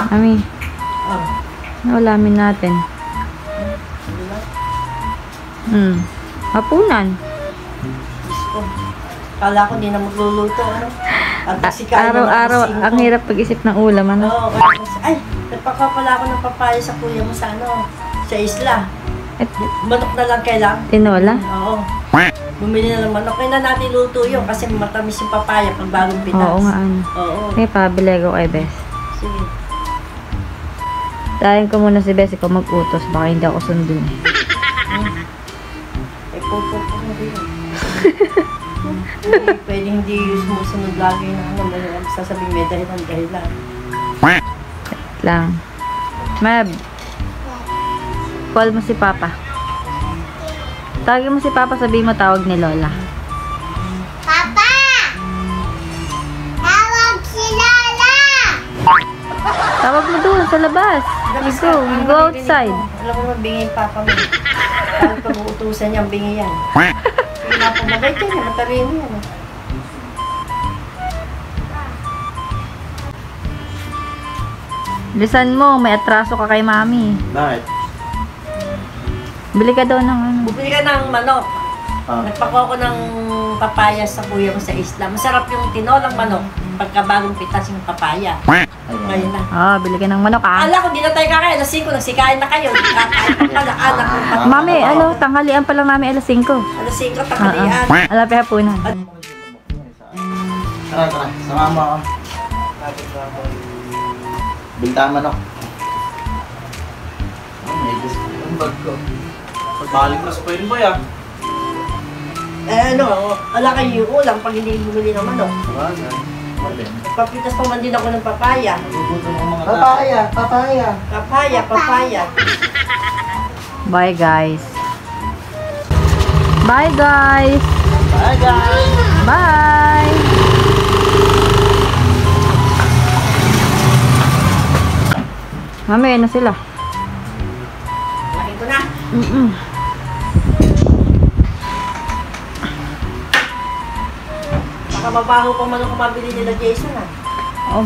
Mami. Ulamin natin. Hapunan. Kala ko hindi na magluluto. Araw-araw, ang hirap pag-isip ng ulam. Ano? Oo. Ay, nagpakapala ako ng papaya sa kuya mo sa sa isla. Manok na lang kailang. Tinola? Oo. Bumili na ng manok. Kaya na natin luto yun kasi matamis yung papaya pag bagong pitas. Oo nga, ano. Oo. May pabili ko kay Bes. Sige. Dahin ko muna si Bes, ikaw mag-utos. Baka hindi ako sundin. Puto mo rin. Pwede hindi sumusunod lagi na sasabing may dahilan. Lang. Mab. Call mo si Papa. Tawagin mo si Papa, sabihin mo tawag ni Lola. Papa! Tawag si Lola! Tawag mo doon sa labas. Go outside. Alam mo naman, bingin Papa mo. Kahit pag-uutusan niya, bingi yan. Pinapamagay ka niya, matalino yan. Lisan mo, may atraso ka kay Mami. Bakit? Bili ka daw ng ano. Bumili ka ng manok. Nagpako ko ng papaya sa kuya mo sa isla. Masarap yung tinolang manok pagka bagong pitas yung papaya. Ngayon na. Bili ka ng manok ah. Ala ko, di na tayo kakain. Alas 5, nagsikain na kayo. Kakain pa pala, anak mo pa. Mami, tanghalian pa lang namin alas 5. Alas 5, tanghalian. Alapi hapunan. Tara, sama mo ako. Binta manok. May gusto yung bag ko. Pagbalik na sa pain boy ah. Ala kayo yung ulam pag hindi bumili ng manok. Papitas pa man din ako ng papaya. Papaya. Bye guys. Bye guys. Bye. Mami, na sila. Laki ko na. Baka mabaho pa manok kung mabili nila Jason ah.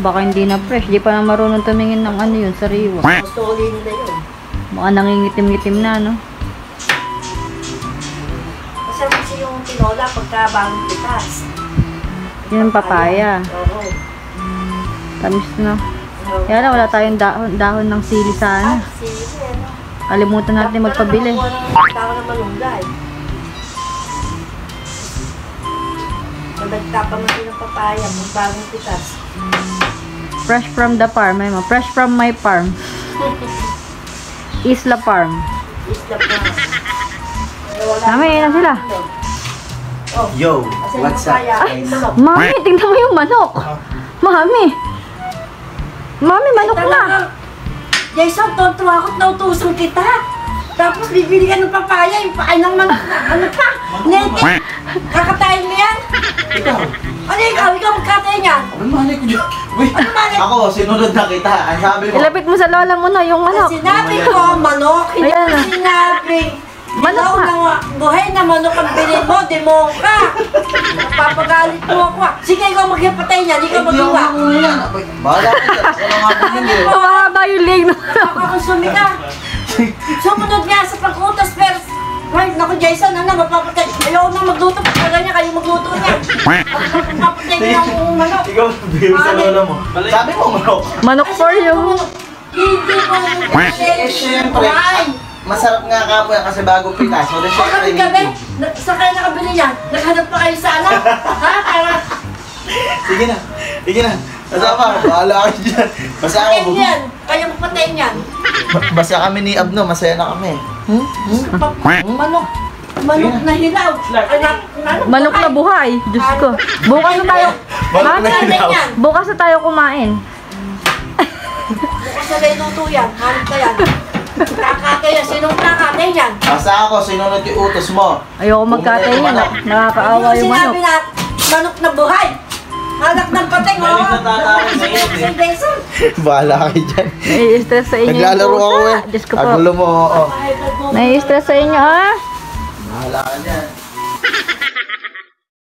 Baka hindi na fresh. Di pa na marunong tumingin ng ano yun, sariwa. Gusto ulit nila yun. Baka nangingitim-ngitim na, no? Masarap kasi yung tinola pagka bagong pitas. Yun ang papaya. Oo. Tamis na. Kaya na, wala tayong dahon ng sili sana. Sige, Kalimutan natin magpabili. Tawag ng malunggay. Nagtapang natin ng papaya pag bagong pitas. Fresh from the farm. Fresh from my farm. Isla Farm. Isla pa. Mami, na sila. Yo, what's up? Mami, tingnan mo yung manok. Mami, manok na. Jason, tontuwa ako't nautusan kita. Tapos bibili ka ng papaya, yung paay ng manok na. Ano pa? Nete, kakatayin mo yan? Ikaw magkatayin yan? Ano mali ko dyan? Wait, ako, sinunod na kita. Ang sabi mo. Ilapit mo sa lola mo na yung manok. Sinabi ko, manok. Hindi Ayan ko na. sinabi. Manok Ikaw na. na buhay na manok ang bilhin mo, demo ka. Papagalit mo ako. Sige, ikaw maghipatay niyan, ikaw maghiwa. Bahala ka dyan. Wala nga po yun eh. Mahaba yung leg na. Nakakakonsumi ka. Sumunod nga sa pag-utos, pero ay, naku Jason, mapapatay. Ayaw na magluto, pagkaga niya, kayo magluto niya. Mapapatay niya ang manok. Ikaw, bigyan sa lola mo. Sabi mo, manok. Manok for you. Hindi ko Siyempre, masarap nga ka po yan kasi bagong pitas. Wala Pagkakit siyempre gabi, medium. saan kayo nakabili niyan? Naghanap pa kayo sa anak? Ha? Para Sige na. Basta pa, bahala kayo dyan. Basta kayo ako, yan. Kayo magpatay niyan. basta kami ni Abno, masaya na kami. Manok na hilaw. Manok na buhay. Diyos ko. Bukas na tayo. Manok na Mami, hilaw. bukas na tayo kumain. Bukas na kayo luto yan. Hanap ka yan. Kakatay yan. Sinong kakatay yan? Basta ako, sinunod yung utos mo. Ayoko magkatay niya. Nakakaawa yung manok. Sinabi na manok na buhay. Hanap ng patay. Galing na tatawag sa iyo, eh. Jason. Bahala kayo dyan. Nai-stress sa inyo. Naglalaro ako eh. Diyos ko po. Agulo mo, oo. Nai-stress sa inyo, ha? Bahala ka dyan.